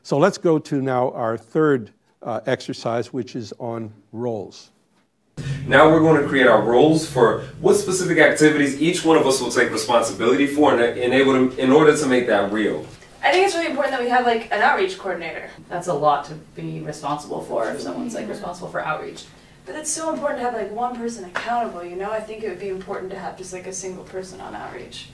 So let's go to now our third exercise, which is on roles. Now we're going to create our roles for what specific activities each one of us will take responsibility for in order to make that real. I think it's really important that we have like an outreach coordinator. That's a lot to be responsible for if someone's like responsible for outreach. But it's so important to have like one person accountable, you know? I think it would be important to have just like a single person on outreach.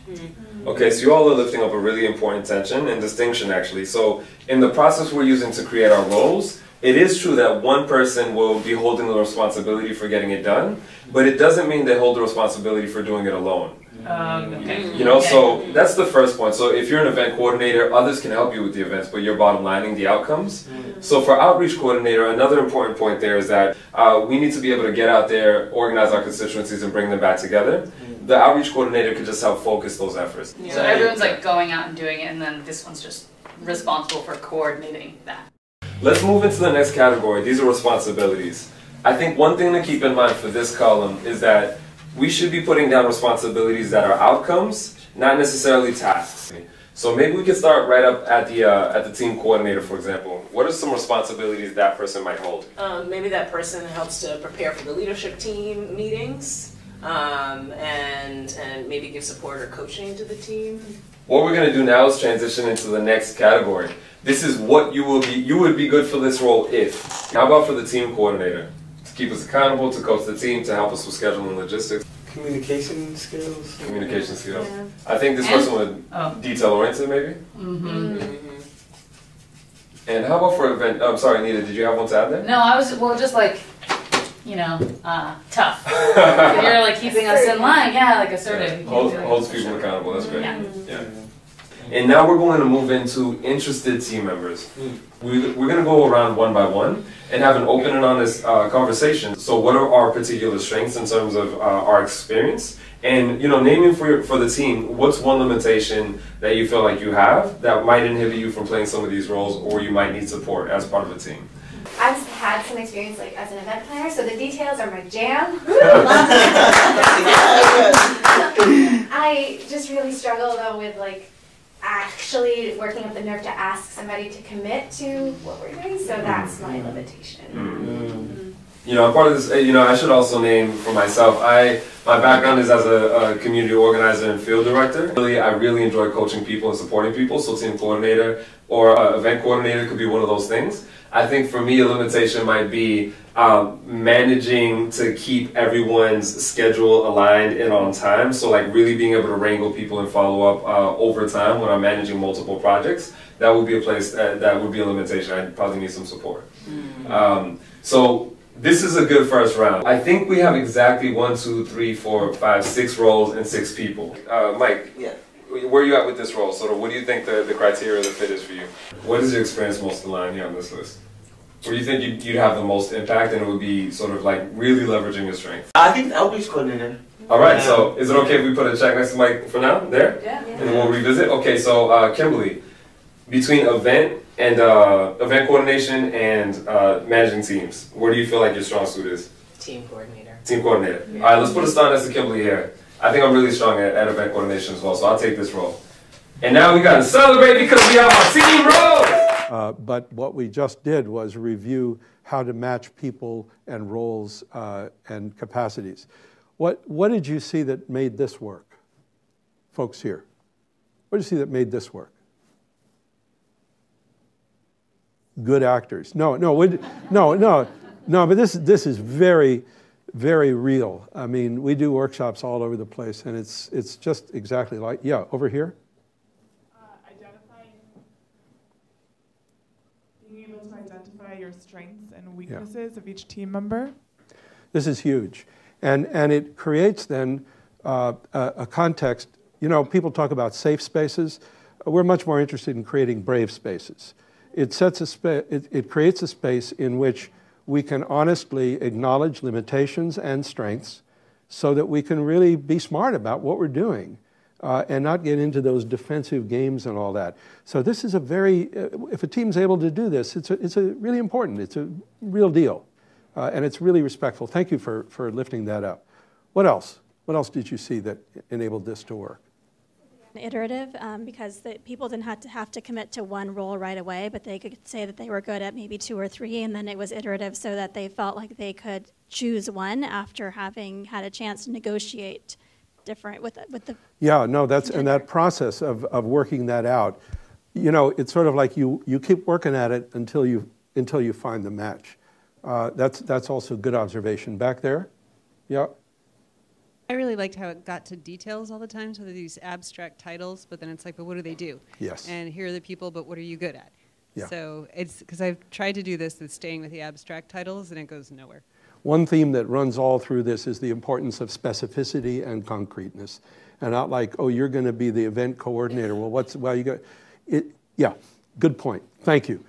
Okay, so you all are lifting up a really important tension and distinction actually. So in the process we're using to create our roles, it is true that one person will be holding the responsibility for getting it done, but it doesn't mean they hold the responsibility for doing it alone. Okay. You know, so that's the first point. So if you're an event coordinator, others can help you with the events, but you're bottom lining the outcomes. So for outreach coordinator, another important point there is that we need to be able to get out there, organize our constituencies, and bring them back together. The outreach coordinator can just help focus those efforts. So everyone's like going out and doing it, and then this one's just responsible for coordinating that. Let's move into the next category. These are responsibilities. I think one thing to keep in mind for this column is that we should be putting down responsibilities that are outcomes, not necessarily tasks. So maybe we could start right up at the team coordinator, for example. What are some responsibilities that person might hold? Maybe that person helps to prepare for the leadership team meetings, and maybe give support or coaching to the team. What we're going to do now is transition into the next category. This is what you would be good for this role if. How about for the team coordinator? To keep us accountable, to coach the team, to help us with scheduling logistics. Communication skills. Communication skills. Yeah. I think this person would detail oriented maybe. And how about for event? I'm sorry, Anita, did you have one to add there? No, I was just like, you know, tough. You're like keeping us in line, like assertive. Yeah. Holds people accountable. That's great. Yeah. And now we're going to move into interested team members. We're going to go around one by one and have an open and honest conversation. So what are our particular strengths in terms of our experience? And, you know, naming for the team, what's one limitation that you feel like you have that might inhibit you from playing some of these roles, or you might need support as part of a team? I've had some experience like as an event planner, so the details are my jam. I just really struggle though with like actually working up the nerve to ask somebody to commit to what we're doing, so that's my limitation. You know, I'm part of this, you know, I should also name for myself, my background is as a community organizer and field director. I really enjoy coaching people and supporting people, so team coordinator or event coordinator could be one of those things. I think for me a limitation might be managing to keep everyone's schedule aligned and on time. So like really being able to wrangle people and follow up over time when I'm managing multiple projects. That would be a place that would be a limitation. I'd probably need some support. So this is a good first round. I think we have exactly 1, 2, 3, 4, 5, 6 roles and 6 people. Mike, where are you at with this role? Sort of, what do you think the criteria of the fit is for you? What is your experience most aligned here on this list? Where do you think you'd have the most impact and it would be sort of like really leveraging your strength? I think the outreach coordinator. All right, so is it okay if we put a check next to Mike for now? There? Yeah. And we'll revisit? Okay, so Kimberly, between event coordination and managing teams, where do you feel like your strong suit is? Team coordinator. Team coordinator. Yeah. All right, let's put a star next to Kimberly here. I think I'm really strong at event coordination as well, so I'll take this role. And now we got to celebrate because we have our team roles! But what we just did was review how to match people and roles and capacities. What did you see that made this work, folks here? What did you see that made this work? Good actors. No, but this is very, very real. I mean, we do workshops all over the place, and it's just exactly like, over here. Being able to identify your strengths and weaknesses of each team member. This is huge, and it creates then a context. You know, people talk about safe spaces. We're much more interested in creating brave spaces. It creates a space in which we can honestly acknowledge limitations and strengths so that we can really be smart about what we're doing and not get into those defensive games and all that. So this is a very, if a team's able to do this, it's a really important, it's a real deal. And it's really respectful. Thank you for lifting that up. What else? What else did you see that enabled this to work? iterative because people didn't have to commit to one role right away, but they could say that they were good at maybe 2 or 3, and then it was iterative so that they felt like they could choose one after having had a chance to negotiate different with the. Yeah, no, and that process of working that out, you know, it's sort of like you keep working at it until you find the match. That's also good observation back there. Yeah. I really liked how it got to details all the time. So there are these abstract titles, but then it's like, but what do they do? Yes. And here are the people, but what are you good at? Yeah. So it's because I've tried to do this with staying with the abstract titles, and it goes nowhere. One theme that runs all through this is the importance of specificity and concreteness, and not like, oh, you're going to be the event coordinator. Well, you got it. Yeah, good point. Thank you.